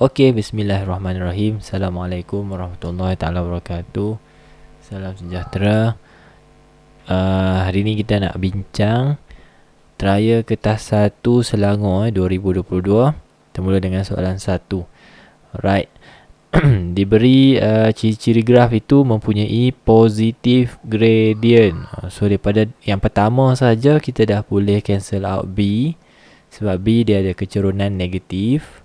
Okey, bismillahirrahmanirrahim. Assalamualaikum warahmatullahi taala wabarakatuh. Salam sejahtera. Hari ni kita nak bincang Trial Kertas 1 Selangor 2022. Kita mula dengan soalan 1. Right. Diberi ciri-ciri graf itu mempunyai positive gradient. So daripada yang pertama saja kita dah boleh cancel out B, sebab B dia ada kecerunan negatif.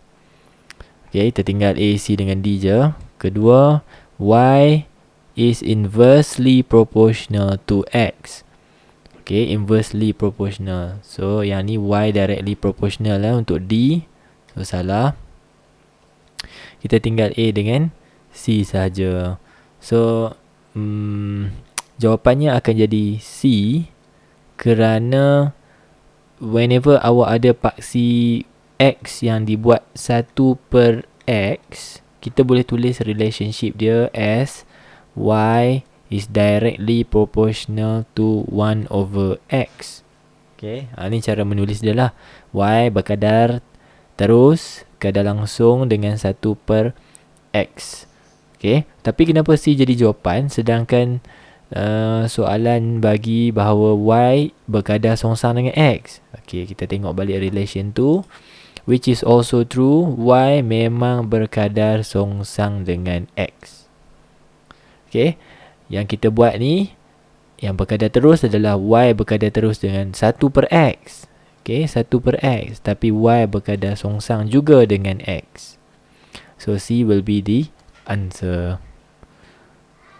Okay, kita tinggal A, C dengan D je. Kedua, Y is inversely proportional to X. Okay, inversely proportional. So yang ni Y directly proportional lah untuk D. So salah. Kita tinggal A dengan C saja. So jawapannya akan jadi C, kerana whenever awak ada paksi X yang dibuat 1 per X, kita boleh tulis relationship dia as Y is directly proportional to 1 over X. Okay, ni cara menulis dia lah. Y berkadar terus, kadar langsung dengan 1 per X. Okay, tapi kenapa C jadi jawapan sedangkan soalan bagi bahawa Y berkadar songsang dengan X? Okay, kita tengok balik relation tu. Which is also true, Y memang berkadar songsang dengan X. Okay, yang kita buat ni, yang berkadar terus adalah Y berkadar terus dengan 1 per X. Okay, 1 per X. Tapi Y berkadar songsang juga dengan X. So C will be the answer.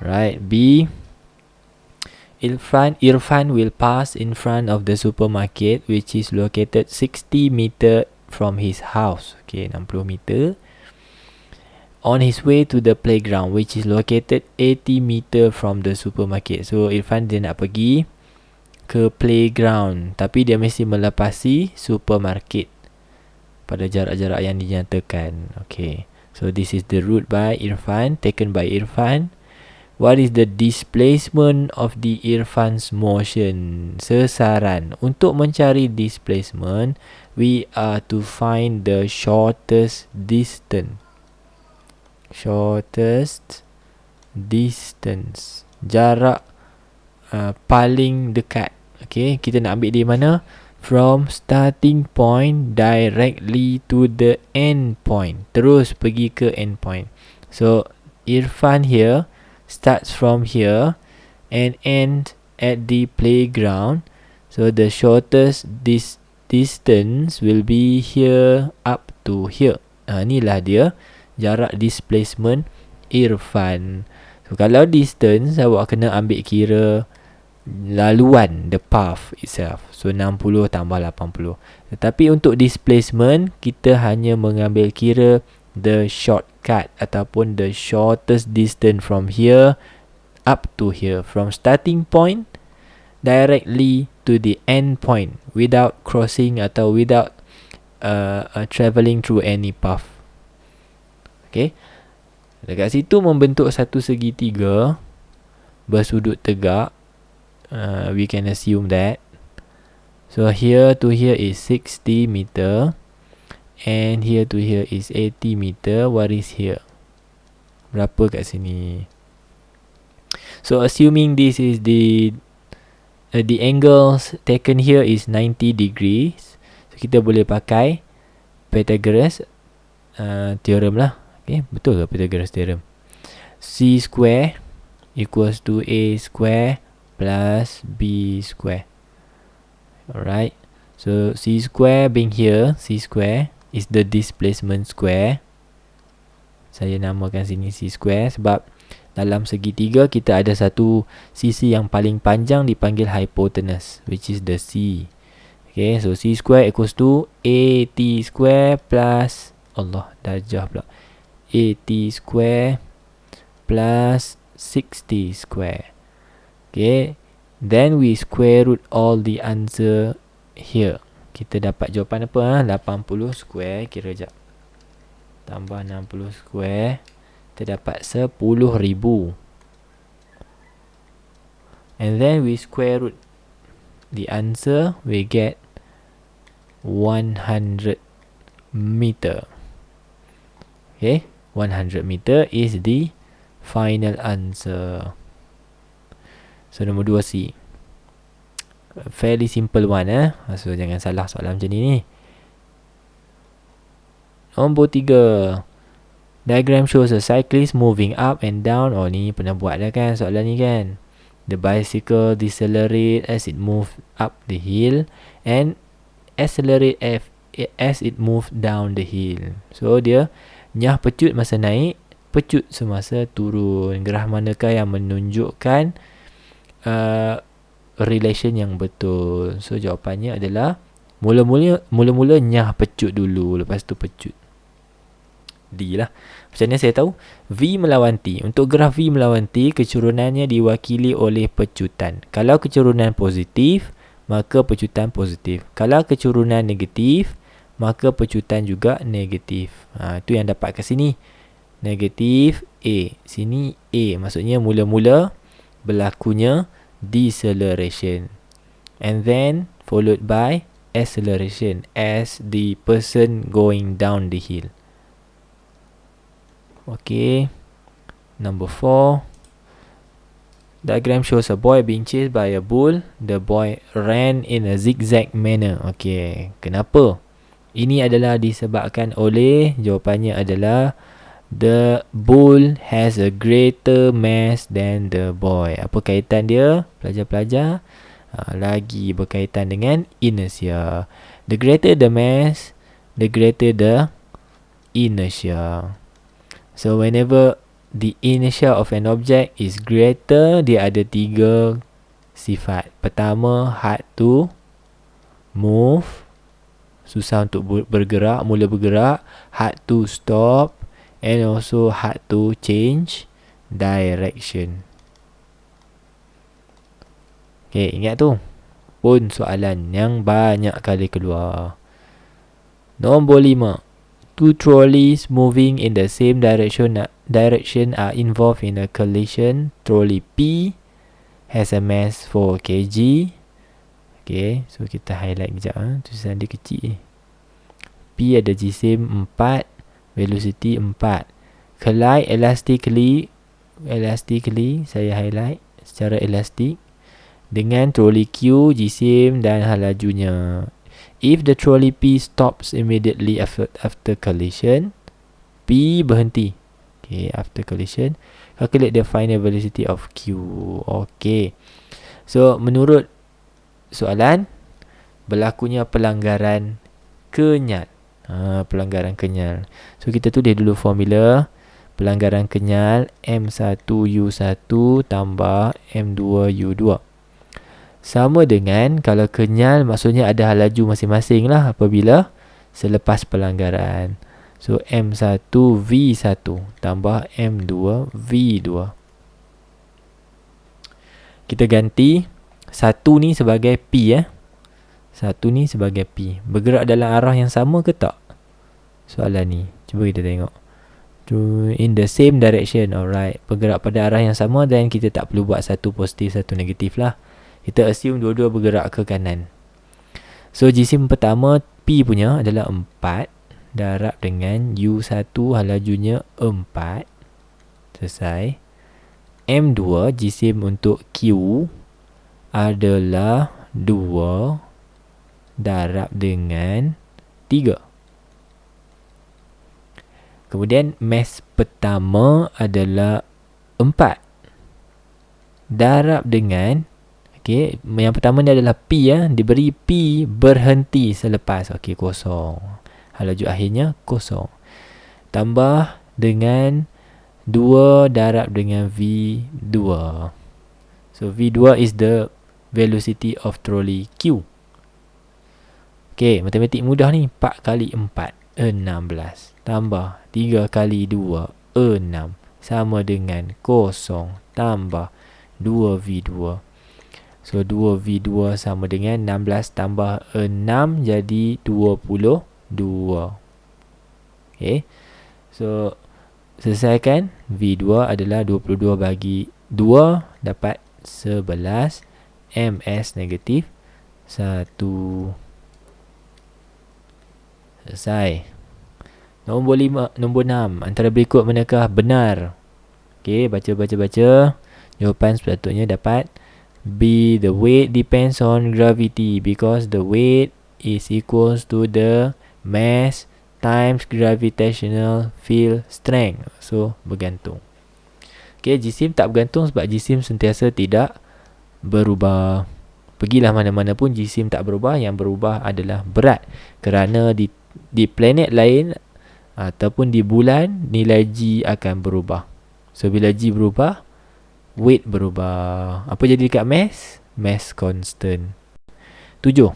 Right, B. Irfan will pass in front of the supermarket which is located 60 meter from his house. Okay, 60 meter. On his way to the playground which is located 80 meter from the supermarket. So Irfan dia nak pergi ke playground, tapi dia mesti melepasi supermarket pada jarak-jarak yang dinyatakan. Okay, so this is the route by Irfan, taken by Irfan. What is the displacement of the Irfan's motion? Sesaran. Untuk mencari displacement, we are to find the shortest distance. Shortest distance. Jarak paling dekat. Okay, kita nak ambil di mana? From starting point directly to the end point. Terus pergi ke end point. So, Irfan here starts from here and end at the playground. So, the shortest distance will be here up to here. Inilah dia jarak displacement Irfan. So, kalau distance, awak kena ambil kira laluan, the path itself. So 60 tambah 80. Tetapi untuk displacement, kita hanya mengambil kira the shortcut ataupun the shortest distance from here up to here, from starting point directly to the end point without crossing atau without travelling through any path. Okay, dekat situ membentuk satu segitiga bersudut tegak. We can assume that. So here to here is 60 meter and here to here is 80 meter. What is here? Berapa kat sini? So assuming this is the angles taken here is 90 degrees. So kita boleh pakai Pythagoras theorem lah. Okay, betul ke Pythagoras theorem? C square equals to A square plus B square. Alright, so C square being here, C square is the displacement square. Saya namakan sini C square sebab dalam segitiga kita ada satu sisi yang paling panjang dipanggil hypotenuse, which is the C. Okay, so C square equals to AT square plus darjah pula, AT square plus 60 square. Okay, then we square root all the answer here. Kita dapat jawapan apa? 80 square, kira jap. Tambah 60 square, kita dapat 10,000. And then we square root the answer, we get 100 meter. Okay, 100 meter is the final answer. So nombor 2C, fairly simple one so jangan salah soalan macam ni. Nombor 3, diagram shows a cyclist moving up and down. Oh, ni pernah buat dah kan soalan ni kan. The bicycle decelerate as it move up the hill and accelerate as it move down the hill. So dia nyah pecut masa naik, pecut semasa turun. Graf manakah yang menunjukkan relation yang betul? So jawapannya adalah mula-mula nyah pecut dulu, lepas tu pecut. D lah. Macam mana saya tahu? V melawan T. Untuk graf V melawan T, kecurunannya diwakili oleh pecutan. Kalau kecurunan positif, maka pecutan positif. Kalau kecurunan negatif, maka pecutan juga negatif. Itu yang dapat kat sini. Negatif A. Sini A. Maksudnya mula-mula berlakunya deceleration. And then followed by acceleration as the person going down the hill. Okay. Number 4. Diagram shows a boy being chased by a bull. The boy ran in a zigzag manner. Okay. Kenapa? Ini adalah disebabkan oleh, jawapannya adalah the bull has a greater mass than the boy. Apa kaitan dia, pelajar-pelajar? Lagi berkaitan dengan inertia. The greater the mass, the greater the inertia. So whenever the inertia of an object is greater, dia ada 3 sifat. Pertama, hard to move, susah untuk bergerak, mula bergerak. Hard to stop, and also hard to change direction. Okay, ingat tu. Pun soalan yang banyak kali keluar. Nombor 5. Two trolleys moving in the same direction are involved in a collision. Trolley P has a mass 4 kg. Okay, so kita highlight kejap. Tulisan dia kecil. P ada jisim 4, velocity 4. Collide elastically, saya highlight secara elastik dengan trolley Q, jisim dan hal lajunya. If the trolley P stops immediately after collision, P berhenti. Okay, after collision, calculate the final velocity of Q. Okay. So, menurut soalan, berlakunya pelanggaran kenyal. Pelanggaran kenyal. So, kita tulis dulu formula. Pelanggaran kenyal M1U1 tambah M2U2. Sama dengan kalau kenyal maksudnya ada hal laju masing-masing lah apabila selepas pelanggaran. So M1V1 tambah M2V2. Kita ganti 1 ni sebagai P 1 ni sebagai P. Bergerak dalam arah yang sama ke tak? Soalan ni. Cuba kita tengok. In the same direction. Alright. Bergerak pada arah yang sama dan kita tak perlu buat satu positif, satu negatif lah. Kita assume dua-dua bergerak ke kanan. So, jisim pertama P punya adalah 4 darab dengan U1 hal lajunya 4. Selesai. M2 jisim untuk Q adalah 2 darab dengan 3. Kemudian mass pertama adalah 4 darab dengan, okey, yang pertama ni adalah P diberi P berhenti selepas, okey, kosong. Hal laju akhirnya kosong. Tambah dengan 2 darab dengan V2. So V2 is the velocity of trolley Q. Okey, matematik mudah ni. 4 kali 4 16 tambah 3 kali 2 6 sama dengan kosong tambah 2V2. So 2V2 sama dengan 16 tambah 6 jadi 22. Okay. So selesaikan. V2 adalah 22 bagi 2 dapat 11. MS negatif 1. Selesai. Nombor 6. Antara berikut manakah benar? Okey, baca. Jawapan sepatutnya dapat B. The weight depends on gravity because the weight is equals to the mass times gravitational field strength. So, bergantung. Okey, jisim tak bergantung sebab jisim sentiasa tidak berubah. Pergilah mana-mana pun jisim tak berubah, yang berubah adalah berat. Kerana di planet lain ataupun di bulan, nilai G akan berubah. So, bila G berubah, weight berubah. Apa jadi dekat mass? Mass constant. 7.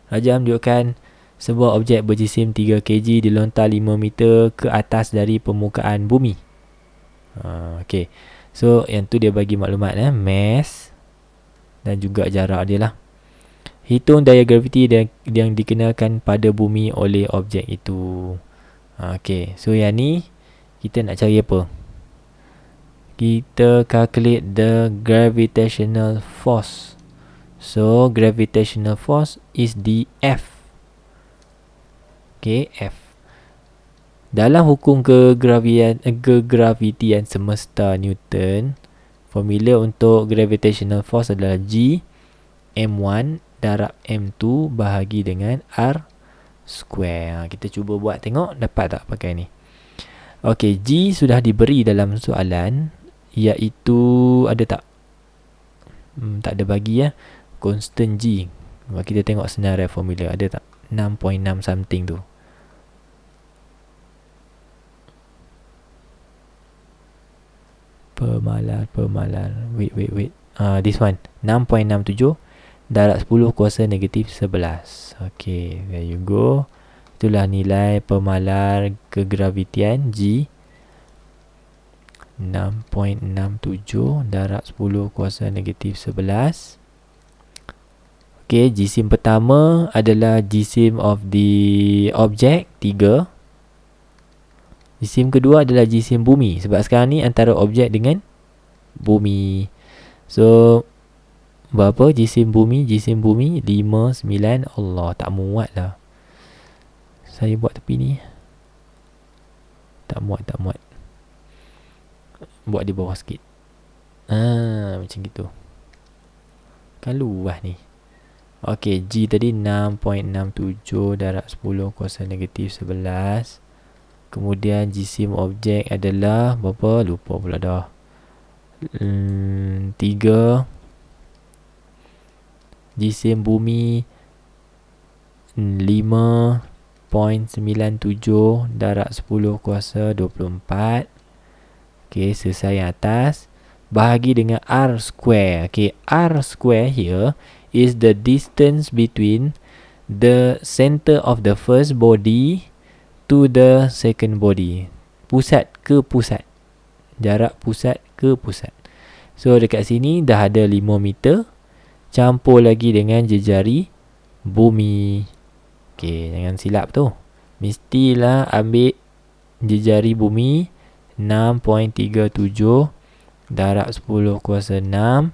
Raja menunjukkan sebuah objek berjisim 3 kg dilontar 5 meter ke atas dari permukaan bumi. Okay. So, yang tu dia bagi maklumat mass dan juga jarak dia lah. Hitung daya graviti yang dikenakan pada bumi oleh objek itu. Okay. So, yang ni kita nak cari apa? Kita calculate the gravitational force. So, gravitational force is dF. Okay, F. Dalam hukum kegravitian semesta Newton, formula untuk gravitational force adalah G M1 darab M2 bahagi dengan R square. Kita cuba buat, tengok dapat tak pakai ni. Okay, G sudah diberi dalam soalan, iaitu ada tak? Tak ada bagi constant G. Kita tengok senarai formula, ada tak? 6.6 something tu. Pemalar. Wait. This one. 6.67 darab 10 kuasa negatif 11. Okay, there you go. Itulah nilai pemalar kegravitian G. 6.67 darab 10 kuasa negatif 11. Okay, jisim pertama adalah jisim of the object 3. Jisim kedua adalah jisim bumi. Sebab sekarang ni antara objek dengan bumi. So, berapa jisim bumi? Jisim bumi 5, 9. Allah, tak muat lah. Saya buat tepi ni. Tak muat. Buat di bawah sikit. Macam gitu. Kan luas ni. Okay, G tadi 6.67 darab 10 kuasa negatif 11. Kemudian jisim objek adalah berapa? Lupa pula dah. 3. Jisim bumi 5.97 darab 10 kuasa 24. Okay, selesai yang atas. Bahagi dengan R square. Okay, R square here is the distance between the center of the first body to the second body. Pusat ke pusat. Jarak pusat ke pusat. So, dekat sini dah ada 5 meter. Campur lagi dengan jejari bumi. Okay, jangan silap tu. Mestilah ambil jejari bumi 6.37 darab 10 kuasa 6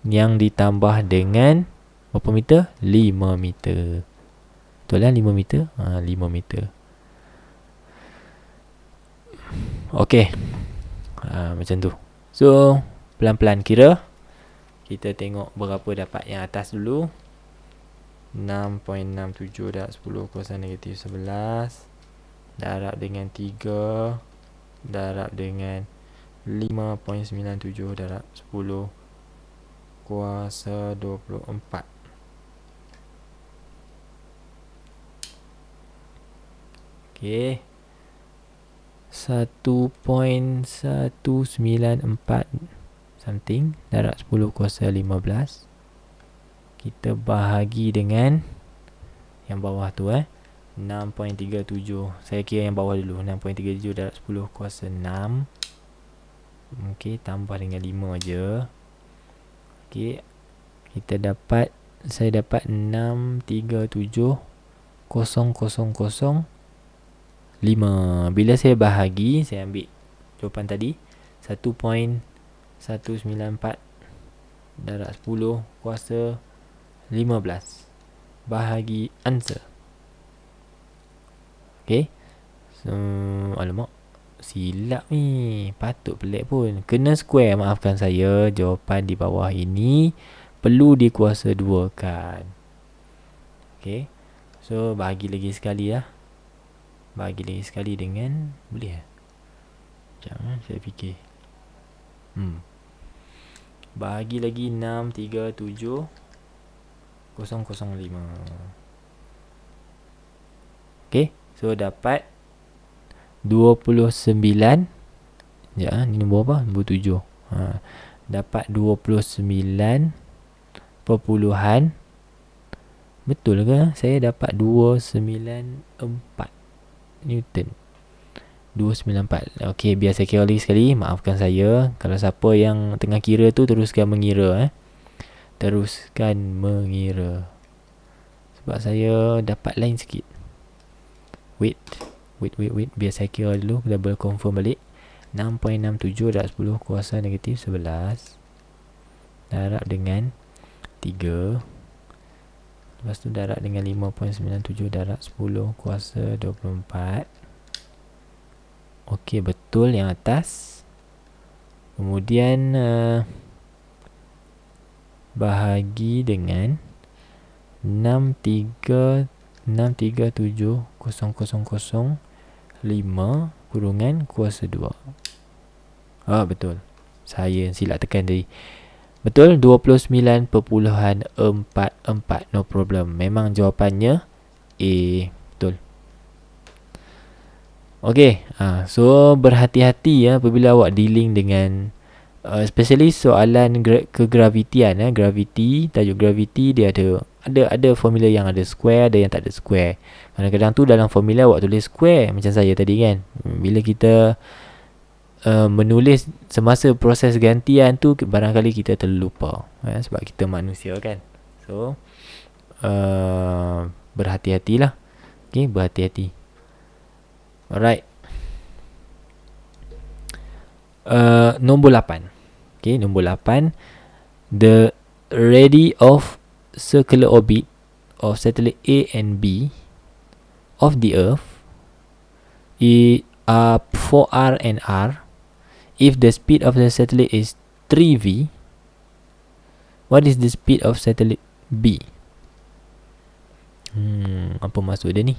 yang ditambah dengan berapa meter? 5 meter. Betul lah 5 meter? 5 meter. Okay. Macam tu. So, pelan-pelan kira. Kita tengok berapa dapat yang atas dulu. 6.67 darab 10 kuasa negatif 11 darab dengan 3 darab dengan 5.97 darab 10 kuasa 24. Okay, 1.194 something darab 10 kuasa 15. Kita bahagi dengan yang bawah tu 6.37. Saya kira yang bawah dulu. 6.37 darab 10 kuasa 6. Okey, tambah dengan 5 aja. Okey. Saya dapat 637,005. Bila saya bahagi, saya ambil jawapan tadi 1.194 darab 10 kuasa 15 bahagi answer. Okay. So, alamak, silap ni. Patut pelik pun. Kena square, maafkan saya. Jawapan di bawah ini perlu dikuasa duakan. Okay. So, bahagi lagi sekali lah. Bahagi lagi sekali dengan, boleh lah. Jangan saya fikir. Bahagi lagi 6, 3, 7, 005. Okay. So, dapat 29. Ya, ni nombor apa? Nombor 7. Dapat 29 perpuluhan. Betul ke? Saya dapat 294 Newton. 294. Okey, biar saya kira lagi sekali. Maafkan saya. Kalau siapa yang tengah kira tu, teruskan mengira. Teruskan mengira. Sebab saya dapat lain sikit. Wait. Biar saya kira dulu. Double confirm balik. 6.67 darab 10 kuasa negatif 11 darab dengan 3. Lepas tu darab dengan 5.97 darab 10 kuasa 24. Okey, betul yang atas. Kemudian bahagi dengan 637,005 kurungan kuasa 2. Betul. Saya silap tekan tadi. Betul, 29.44. No problem. Memang jawapannya A. Betul. Okey. So, berhati-hati apabila awak dealing dengan especially soalan kegravitian. Gravity, tajuk gravity dia ada formula yang ada square, ada yang tak ada square. Kadang-kadang tu dalam formula awak tulis square macam saya tadi kan. Bila kita menulis semasa proses gantian tu, barangkali kita terlupa sebab kita manusia kan. So berhati-hatilah. Okay, berhati-hati. Alright. Nombor 8. Okay, nombor 8. The radii of circular orbit of satellite A and B of the Earth are 4R and R. If the speed of the satellite is 3V, what is the speed of satellite B? Apa maksud dia ni?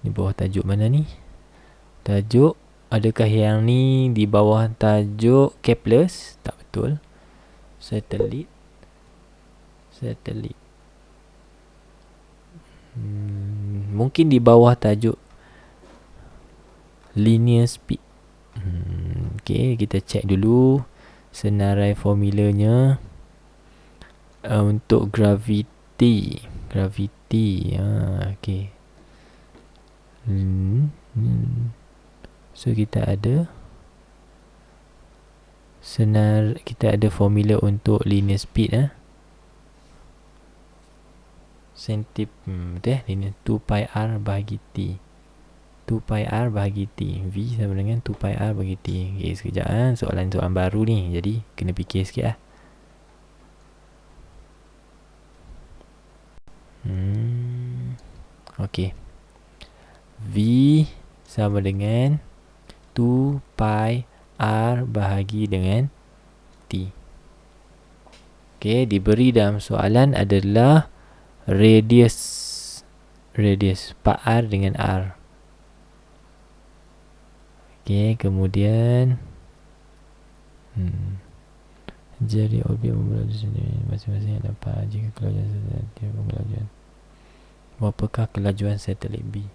Di bawah tajuk mana ni? Tajuk, adakah yang ni di bawah tajuk Kepler? Tak betul. Satelit. Mungkin di bawah tajuk linear speed. Okay, kita cek dulu senarai formulanya. Untuk gravity. Okay. So kita ada formula untuk linear speed linear 2pi r bahagi t. 2pi r bahagi t. V sama dengan 2pi r bahagi t. Okay, sekejap soalan-soalan baru ni, jadi kena fikir sikit Okay. V sama dengan 2pi r bahagi dengan t. Okay, diberi dalam soalan adalah radius 4R dengan R. Okay, kemudian jari orbit membelah di sini masing-masing ada apa jika kelajuan satelit kelajuan. Berapakah kelajuan satelit B?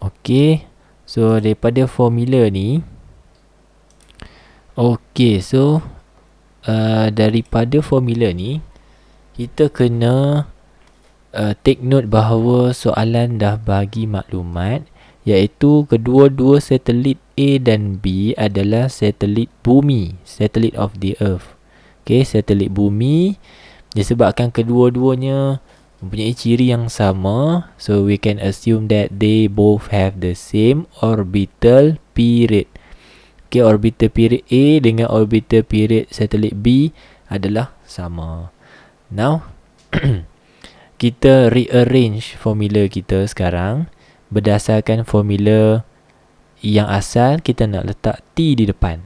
Okay, so daripada formula ni, daripada formula ni kita kena take note bahawa soalan dah bagi maklumat, iaitu kedua-dua satelit A dan B adalah satelit bumi, satellite of the earth. Okay, satelit bumi, disebabkan kedua-duanya mempunyai ciri yang sama, so we can assume that they both have the same orbital period. Okay, orbital period A dengan orbital period satelit B adalah sama. Now, kita rearrange formula kita sekarang berdasarkan formula yang asal. Kita nak letak T di depan,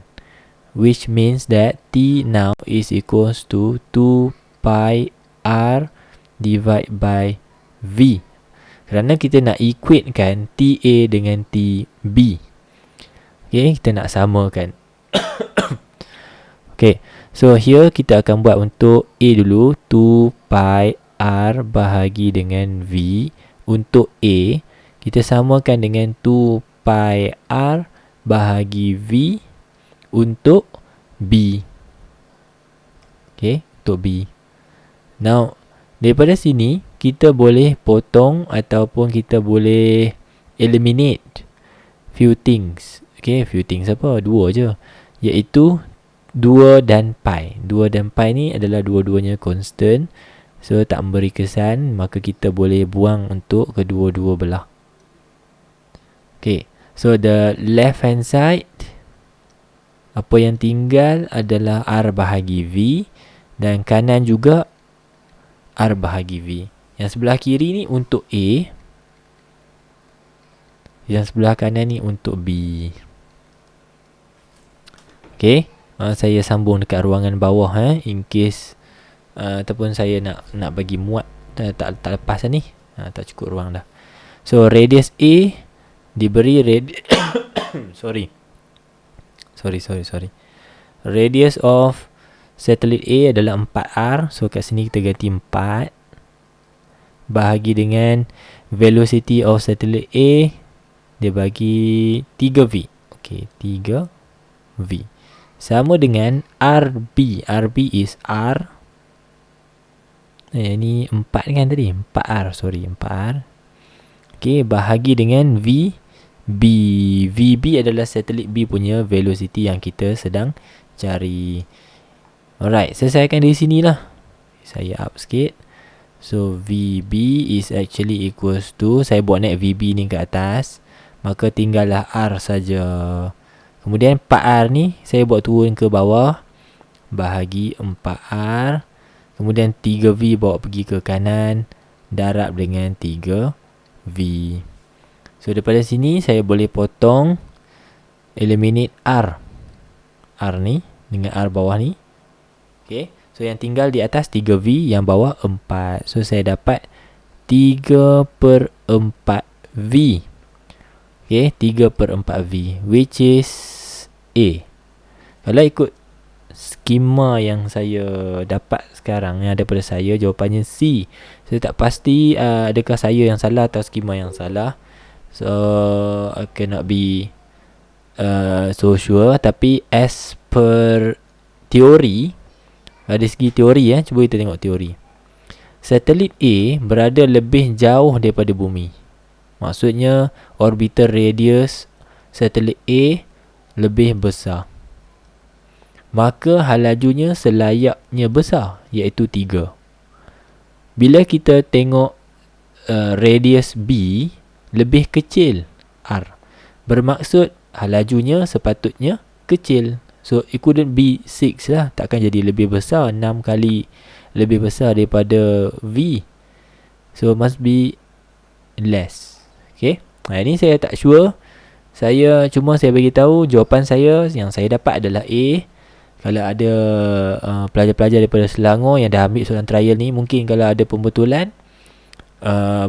which means that T now is equals to 2 pi R divide by V, kerana kita nak equatekan TA dengan TB. Okay, kita nak samakan. Okay, so here kita akan buat untuk A dulu. 2 pi R bahagi dengan V. Untuk A, kita samakan dengan 2 pi R bahagi V untuk B. Okay, untuk B. Now, daripada sini, kita boleh potong ataupun kita boleh eliminate few things. Okay, few things apa? Dua je. Iaitu 2 dan pi. 2 dan pi ni adalah dua-duanya constant. So, tak memberi kesan. Maka kita boleh buang untuk kedua-dua belah. Okay, so the left hand side, apa yang tinggal adalah R bahagi V. Dan kanan juga R bahagi V. Yang sebelah kiri ni untuk A. Yang sebelah kanan ni untuk B. Okay, saya sambung dekat ruangan bawah in case ataupun saya nak bagi muat tak lepas ni. Tak cukup ruang dah. So radius A diberi sorry. Radius of satellite A adalah 4R. So kat sini kita ganti 4 bahagi dengan velocity of satellite A, dia bagi 3V. Okay, 3V sama dengan RB. RB is R. Ni 4 kan tadi? 4R, 4R. Okay, bahagi dengan V. B. VB adalah satelit B punya velocity yang kita sedang cari. Alright, selesaikan dari sini lah. Saya up sikit. So, VB is actually equals to, saya buat naik VB ni ke atas. Maka tinggallah R saja. Kemudian 4R ni saya buat turun ke bawah. Bahagi 4R. Kemudian 3V bawa pergi ke kanan. Darab dengan 3V. So daripada sini saya boleh potong, eliminate R. R ni dengan R bawah ni. Okay. So yang tinggal di atas 3V, yang bawah 4. So saya dapat 3/4V. Okay, 3/4V, which is A. Kalau ikut skema yang saya dapat sekarang, yang ada pada saya, jawapannya C. Saya tak pasti adakah saya yang salah atau skema yang salah. So, I cannot be so sure. Tapi as per teori, dari segi teori cuba kita tengok teori. Satelit A berada lebih jauh daripada bumi. Maksudnya orbital radius satelit A lebih besar. Maka halajunya selayaknya besar, iaitu 3. Bila kita tengok radius B lebih kecil R, bermaksud halajunya sepatutnya kecil. So it couldn't be 6 lah. Takkan jadi lebih besar, 6 kali lebih besar daripada V. So must be less. Okay, ini saya tak sure. Saya bagi tahu jawapan saya yang saya dapat adalah A. Kalau ada pelajar-pelajar daripada Selangor yang dah ambil soalan trial ni, mungkin kalau ada pembetulan,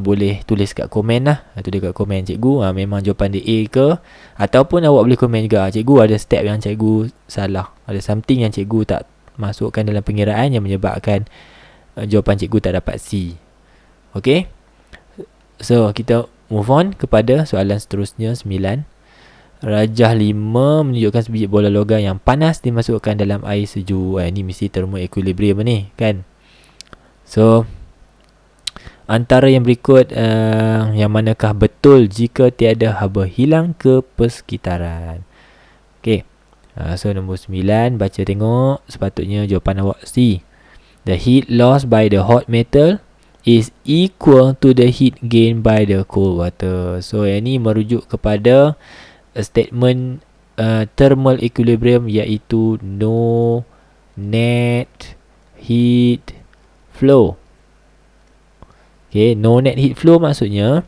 boleh tulis kat komen lah. Tulis kat komen, cikgu memang jawapan dia A ke. Ataupun awak boleh komen juga, cikgu ada step yang cikgu salah, ada something yang cikgu tak masukkan dalam pengiraan yang menyebabkan jawapan cikgu tak dapat C. Okay, so kita move on kepada soalan seterusnya 9. Rajah 5 menunjukkan sebiji bola logam yang panas dimasukkan dalam air sejuk. Ini mesti thermal equilibrium ni kan. So antara yang berikut yang manakah betul jika tiada haba hilang ke persekitaran? Okay, so nombor 9, baca tengok. Sepatutnya jawapan awak C. The heat lost by the hot metal is equal to the heat gained by the cold water. So yang ni merujuk kepada statement thermal equilibrium, iaitu no net heat flow. Okay, no net heat flow maksudnya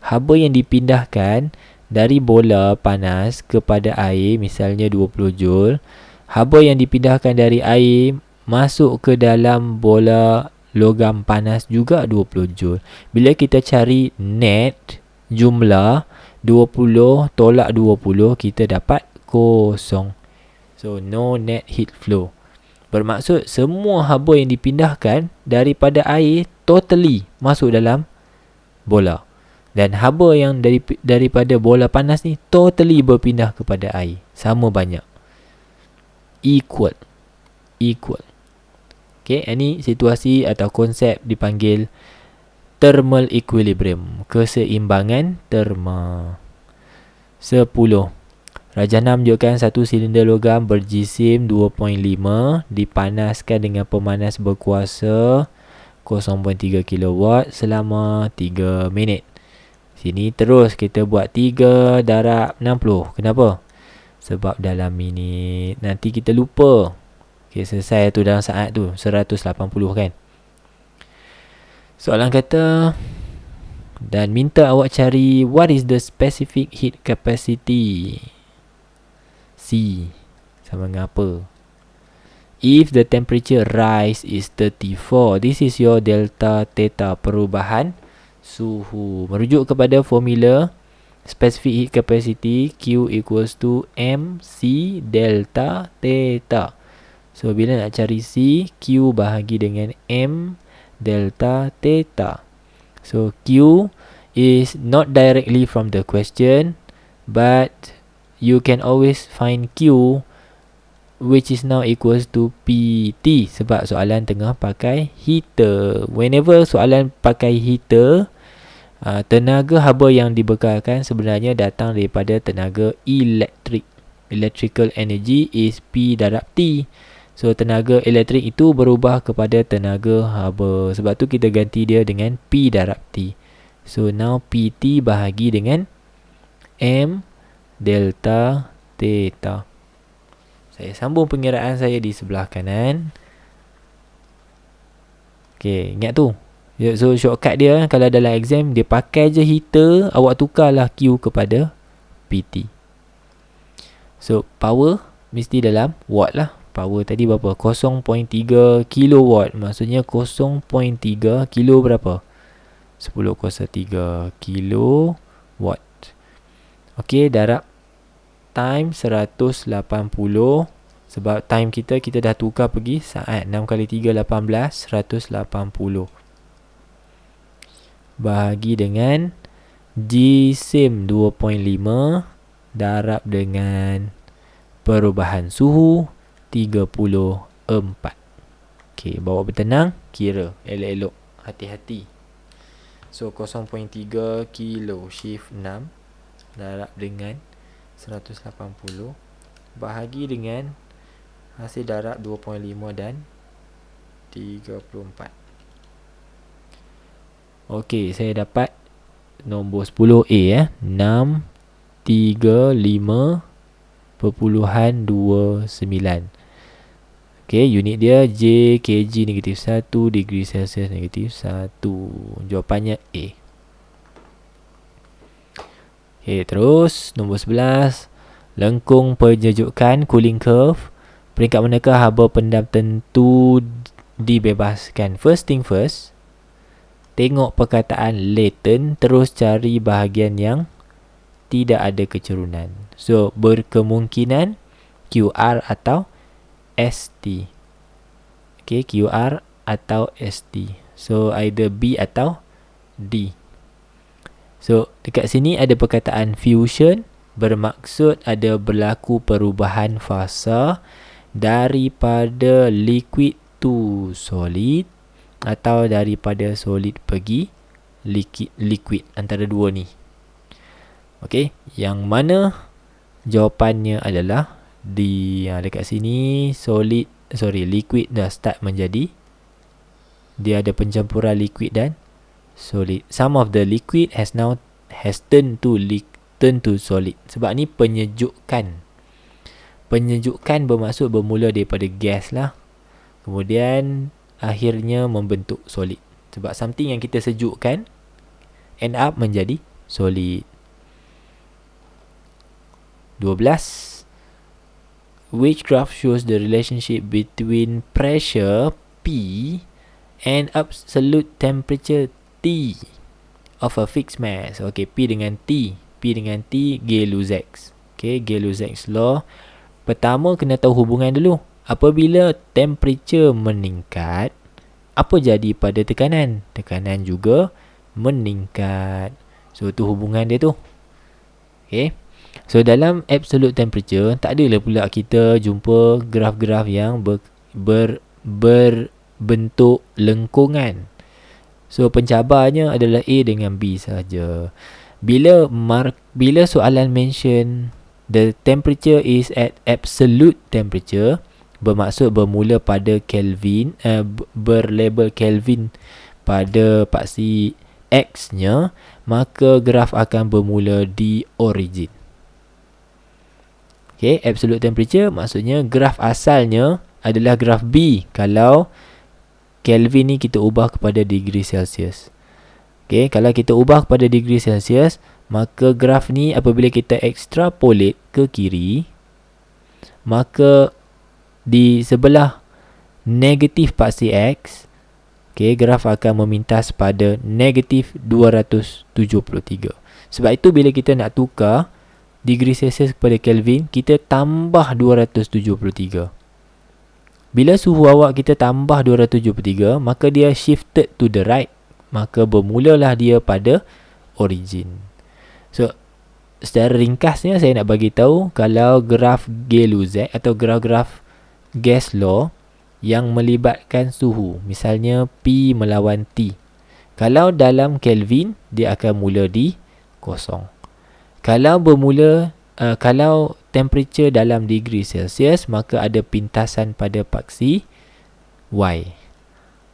haba yang dipindahkan dari bola panas kepada air, misalnya 20 joule. Haba yang dipindahkan dari air masuk ke dalam bola logam panas juga 20 joule. Bila kita cari net jumlah 20 tolak 20, kita dapat kosong. So no net heat flow bermaksud semua haba yang dipindahkan daripada air totally masuk dalam bola, dan haba yang daripada bola panas ni totally berpindah kepada air, sama banyak, equal. Okay, ini situasi atau konsep dipanggil thermal equilibrium, keseimbangan terma. 10. Rajana menunjukkan satu silinder logam berjisim 2.5 dipanaskan dengan pemanas berkuasa 0.3 kW selama 3 minit. Sini terus kita buat 3 darab 60. Kenapa? Sebab dalam minit nanti kita lupa. Okay, selesai tu dalam saat tu 180 kan. Soalan kata, dan minta awak cari what is the specific heat capacity. C sama dengan apa? If the temperature rise is 34, this is your delta theta, perubahan suhu. Merujuk kepada formula specific heat capacity, Q equals to MC delta theta. So bila nak cari C, Q bahagi dengan M delta theta. So Q is not directly from the question, but you can always find Q, which is now equals to PT, sebab soalan tengah pakai heater. Whenever soalan pakai heater, tenaga haba yang dibekalkan sebenarnya datang daripada tenaga elektrik. Electrical energy is P darab T. So tenaga elektrik itu berubah kepada tenaga haba, sebab tu kita ganti dia dengan P darab T. So now PT bahagi dengan M delta theta. Saya sambung pengiraan saya di sebelah kanan. Okay, ingat tu. So shortcut dia kalau dalam exam dia pakai je heater, awak tukarlah Q kepada PT. So power mesti dalam watt lah. Power tadi berapa? 0.3 kilowatt. Maksudnya 0.3 kilo berapa? 10 kuasa 3 kilowatt. Okey, darab time 180. Sebab time kita dah tukar pergi saat. 6 kali 3 18, 180. Bahagi dengan jisim 2.5 darab dengan perubahan suhu 34. Okey, bawa bertenang, kira elok-elok, hati-hati. So 0.3 kilo shift 6 darab dengan 180 bahagi dengan hasil darab 2.5 dan 34. Okey, saya dapat nombor 10A ya. 635.29. Okey, unit dia J kg negatif 1, degree Celsius negatif 1. Jawapannya A. Okay, terus nombor 11, lengkung penyejukan cooling curve. Peringkat manakah haba pendam tentu dibebaskan? First thing first, tengok perkataan latent, terus cari bahagian yang tidak ada kecerunan. So berkemungkinan QR atau ST. Okay, QR atau ST. So either B atau D. So dekat sini ada perkataan fusion, bermaksud ada berlaku perubahan fasa daripada liquid to solid atau daripada solid pergi liquid, antara dua ni. Okey, yang mana jawapannya adalah di dekat sini liquid dah start menjadi, dia ada pencampuran liquid dan solid. Some of the liquid has turned to solid. Sebab ni penyejukan. Penyejukan bermaksud bermula daripada gas lah, kemudian akhirnya membentuk solid. Sebab something yang kita sejukkan end up menjadi solid. 12. Which graph shows the relationship between pressure P and absolute temperature T of a fixed mass? Okay, P dengan T, Gay-Lussac's. Okay, Gay-Lussac's law. Pertama kena tahu hubungan dulu. Apabila temperature meningkat, apa jadi pada tekanan? Tekanan juga meningkat. So tu hubungan dia tu. Okay. So dalam absolute temperature, tak adalah pula kita jumpa graf-graf yang berbentuk lengkungan. So pencabarnya adalah A dengan B saja. Bila soalan mention the temperature is at absolute temperature, bermaksud bermula pada Kelvin, berlabel Kelvin pada paksi X-nya, maka graf akan bermula di origin. Okay, absolute temperature maksudnya graf asalnya adalah graf B kalau Kelvin ni kita ubah kepada degree Celsius. Okay, kalau kita ubah kepada degree Celsius, maka graf ni apabila kita extrapolate ke kiri, maka di sebelah negatif paksi X, okay, graf akan memintas pada negatif 273. Sebab itu bila kita nak tukar degree Celsius kepada Kelvin, kita tambah 273. Bila suhu awak kita tambah 273, maka dia shifted to the right, maka bermulalah dia pada origin. So secara ringkasnya saya nak bagi tahu, kalau graf Gay-Lussac atau graf-graf gas law yang melibatkan suhu, misalnya P melawan T, kalau dalam Kelvin dia akan mula di kosong. Kalau temperature dalam degree Celsius, maka ada pintasan pada paksi Y.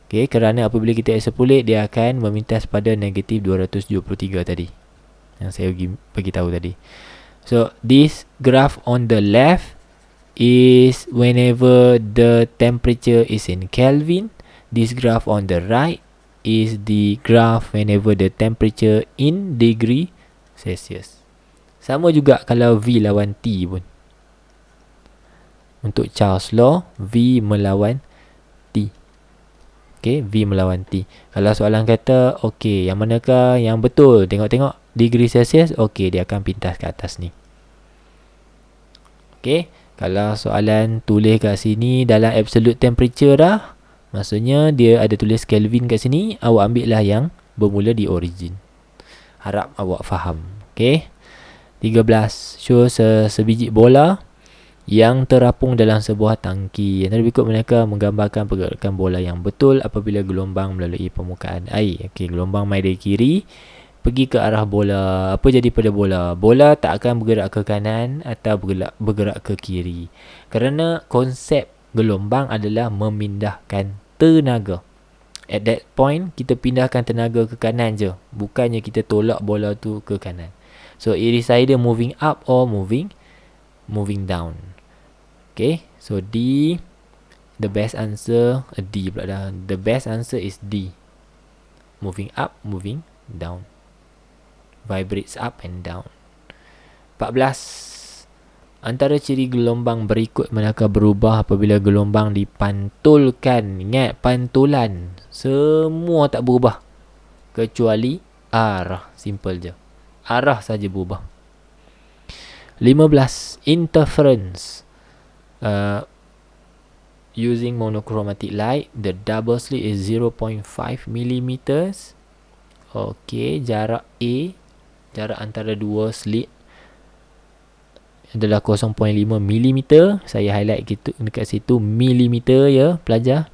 Okay, kerana apabila kita extrapolate, dia akan memintas pada negatif 273 tadi yang saya bagi tahu tadi. So this graph on the left is whenever the temperature is in Kelvin. This graph on the right is the graph whenever the temperature in degree Celsius. Sama juga kalau V lawan T pun. Untuk Charles Law, V melawan T. Okay, V melawan T. Kalau soalan kata, okay, yang manakah yang betul? Tengok-tengok degree Celsius, okay, dia akan pintas ke atas ni. Okay, kalau soalan tulis kat sini dalam absolute temperature dah, maksudnya dia ada tulis Kelvin kat sini, awak ambil lah yang bermula di origin. Harap awak faham. Okay, 13. Show sebiji bola yang terapung dalam sebuah tangki. Yang tadi berikut mereka menggambarkan pergerakan bola yang betul apabila gelombang melalui permukaan air. Okay, gelombang mai dari kiri pergi ke arah bola. Apa jadi pada bola? Bola tak akan bergerak ke kanan atau bergerak ke kiri, kerana konsep gelombang adalah memindahkan tenaga. At that point, kita pindahkan tenaga ke kanan je, bukannya kita tolak bola tu ke kanan. So it is either moving up or moving down. Okay, so D, the best answer, D pula dah. The best answer is D. Moving up, moving down. Vibrates up and down. 14. Antara ciri gelombang berikut manakah berubah apabila gelombang dipantulkan? Ingat, pantulan. Semua tak berubah kecuali arah. Simple je. Arah saja berubah. 15. Interference. Using monochromatic light, the double slit is 0.5 mm. Okay, jarak A, jarak antara dua slit adalah 0.5 mm. Saya highlight dekat situ millimeter ya pelajar.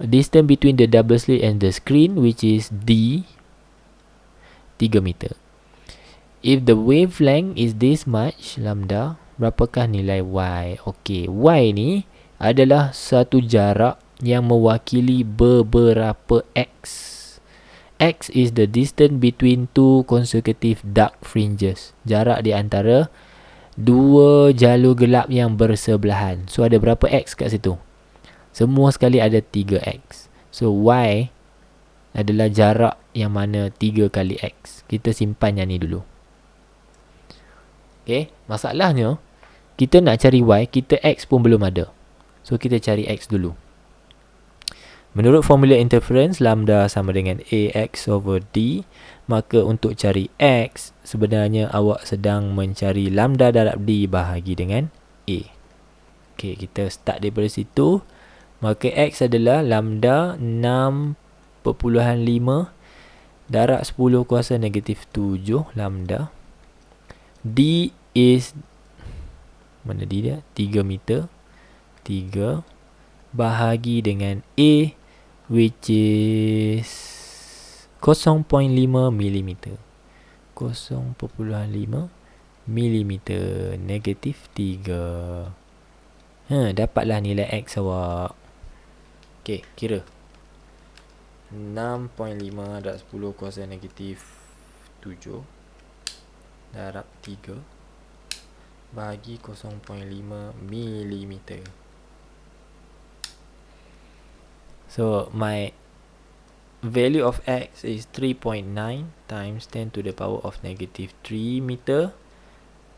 Distance between the double slit and the screen, which is D, 3 meter. If the wavelength is this much, lambda, berapakah nilai Y? Okay, Y ni adalah satu jarak yang mewakili beberapa X. X is the distance between two consecutive dark fringes. Jarak di antara dua jalur gelap yang bersebelahan. So ada berapa X kat situ? Semua sekali ada 3X. So Y adalah jarak yang mana 3 kali X. Kita simpan yang ni dulu. Okay, masalahnya kita nak cari Y, kita X pun belum ada. So kita cari X dulu. Menurut formula interference, lambda sama dengan AX over D. Maka untuk cari X, sebenarnya awak sedang mencari lambda darab D bahagi dengan A. Okay, kita start daripada situ. Maka X adalah lambda 6.5 darab 10 kuasa negatif 7 lambda. D is, mana D dia? 3 meter. 3 bahagi dengan A, which is 0.5 mm. 0.5 mm negatif 3. Dapatlah nilai X awak. Okay, kira 6.5 darab 10 kuasa negatif 7 darab 3 bahagi 0.5 mm. So my value of X is 3.9 times 10 to the power of negative 3 meter.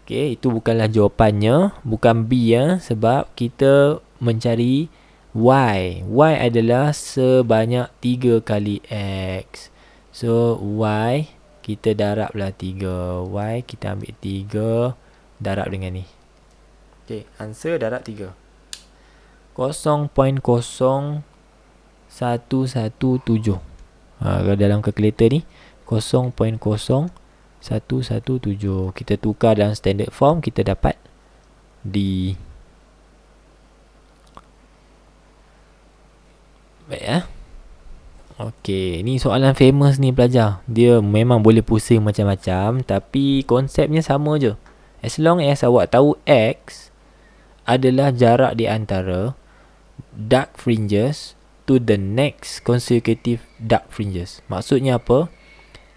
Okay, itu bukanlah jawapannya, bukan B ya, sebab kita mencari Y. Y adalah sebanyak 3 kali X. So Y kita darablah 3. Y kita ambil 3 darab dengan ni. Okay, answer darab 3. 0.0117. Kalau dalam kalkulator ni 0.0117. Kita tukar dalam standard form, kita dapat D. Baik ya. Okey, ni soalan famous ni pelajar. Dia memang boleh pusing macam-macam, tapi konsepnya sama je. As long as awak tahu X adalah jarak di antara dark fringes to the next consecutive dark fringes. Maksudnya apa?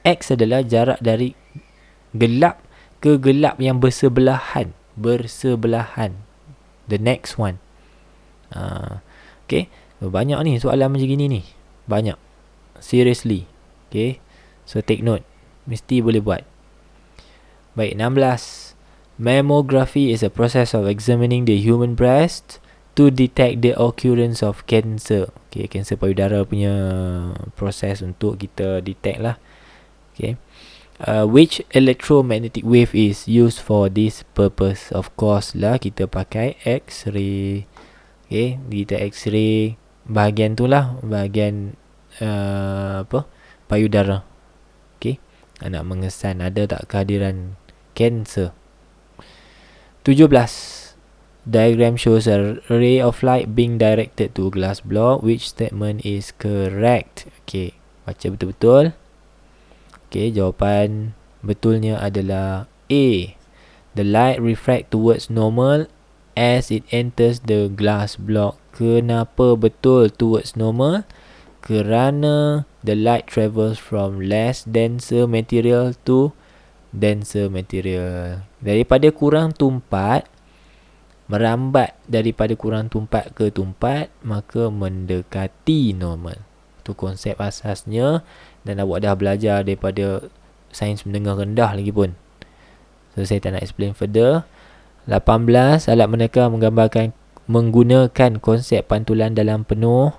X adalah jarak dari gelap ke gelap yang bersebelahan. The next one. Okay. Banyak ni soalan macam gini ni. Banyak. Seriously. Okay. So take note. Mesti boleh buat. Baik, 16. Mammography is a process of examining the human breast to detect the occurrence of cancer. Okay, kanser payudara punya proses untuk kita detect lah. Okay. Which electromagnetic wave is used for this purpose? Of course lah, kita pakai X-ray. Okay, kita X-ray bahagian tu lah, bahagian payudara. Okay, nak mengesan ada tak kehadiran kanser. 17. Diagram shows a ray of light being directed to a glass block. Which statement is correct? Okay, baca betul-betul. Okay, jawapan betulnya adalah A. The light refract towards normal as it enters the glass block. Kenapa betul towards normal? Kerana the light travels from less denser material to denser material. Daripada kurang tumpat, merambat daripada kurang tumpat ke tumpat, maka mendekati normal. Itu konsep asasnya, dan awak dah belajar daripada sains menengah rendah lagi pun. So saya tak nak explain further. 18. Alat meneka menggunakan konsep pantulan dalam penuh.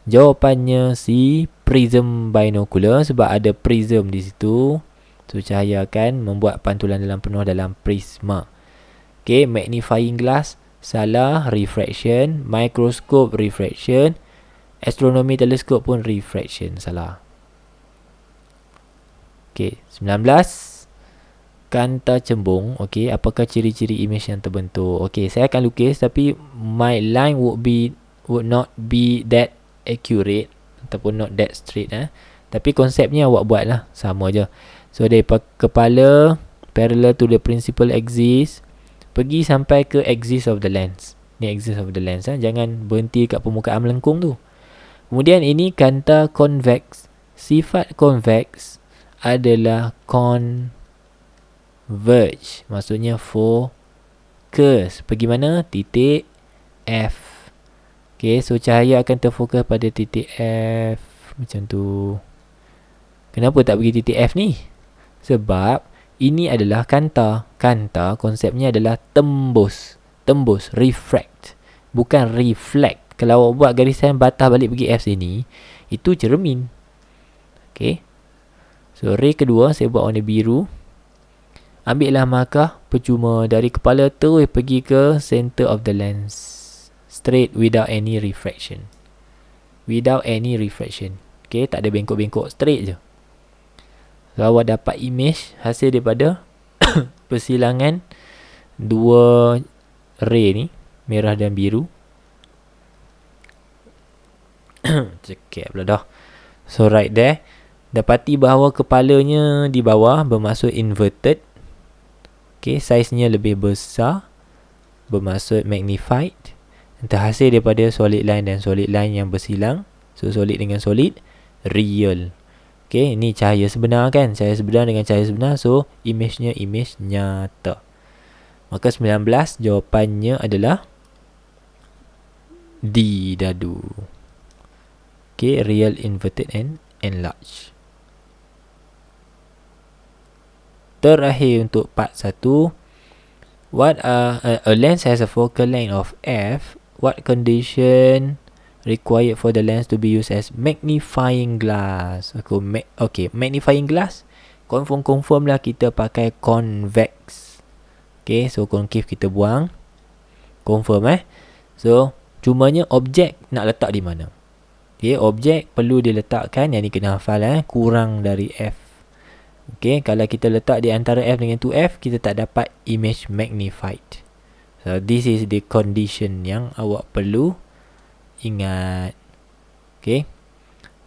Jawapannya C. Prism binocular, sebab ada prism di situ. So cahaya akan membuat pantulan dalam penuh dalam prisma. Okay, magnifying glass salah, refraction. Microscope refraction. Astronomy teleskop pun refraction, salah. Okay, 19. Kanta cembung. Okay, apakah ciri-ciri image yang terbentuk? Okay, saya akan lukis, tapi my line would not be that accurate ataupun not that straight. Tapi konsepnya awak buat lah, sama je. So daripada kepala parallel to the principal axis, pergi sampai ke axis of the lens. Ni axis of the lens. Jangan berhenti kat permukaan melengkung tu. Kemudian ini kanta convex. Sifat convex adalah converge. Maksudnya Fokus. Pergi mana? Titik F. Okay, so cahaya akan terfokus pada titik F. Macam tu. Kenapa tak pergi titik F ni? Sebab ini adalah kanta. Kanta konsepnya adalah tembus. Tembus, refract. Bukan reflect. Kalau awak buat garisan batah balik pergi F sini, itu cermin. Okay. So, ray kedua saya buat warna biru. Ambillah markah percuma dari kepala terus pergi ke center of the lens. Straight without any refraction. Without any refraction. Okay, tak ada bengkok-bengkok. Straight je. So, awak dapat image hasil daripada persilangan dua ray ni, merah dan biru. Cekap pula dah. So right there, dapati bahawa kepalanya di bawah bermaksud inverted. Okay, saiznya lebih besar, bermaksud magnified. Terhasil daripada solid line dan solid line yang bersilang. So solid dengan solid, real. Okay, ini cahaya sebenar kan? Cahaya sebenar dengan cahaya sebenar. So, image-nya image nyata. Maka 19 jawapannya adalah D, dadu. Okay, real, inverted and enlarged. Terakhir untuk part 1. What a lens has a focal length of f. What condition required for the lens to be used as magnifying glass? Okay, magnifying glass confirm lah kita pakai convex. Okay, so concave kita buang. Confirm So, cumanya objek nak letak di mana? Okay, objek perlu diletakkan, yang ni kena hafal kurang dari f. Okay, kalau kita letak di antara f dengan 2f, kita tak dapat image magnified. So, this is the condition yang awak perlu ingat. Okay,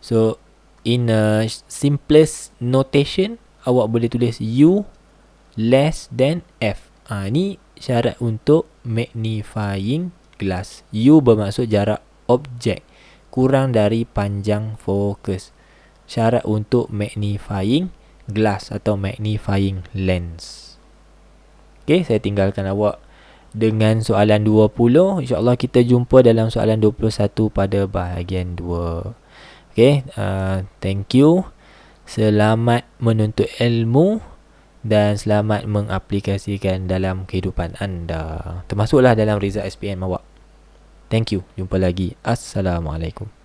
so in a simplest notation, awak boleh tulis U less than F. Ni syarat untuk magnifying glass. U bermaksud jarak objek kurang dari panjang fokus. Syarat untuk magnifying glass atau magnifying lens. Okay, saya tinggalkan awak dengan soalan 20. InsyaAllah kita jumpa dalam soalan 21 pada bahagian 2. Okay, thank you. Selamat menuntut ilmu dan selamat mengaplikasikan dalam kehidupan anda, termasuklah dalam result SPM awak. Thank you. Jumpa lagi. Assalamualaikum.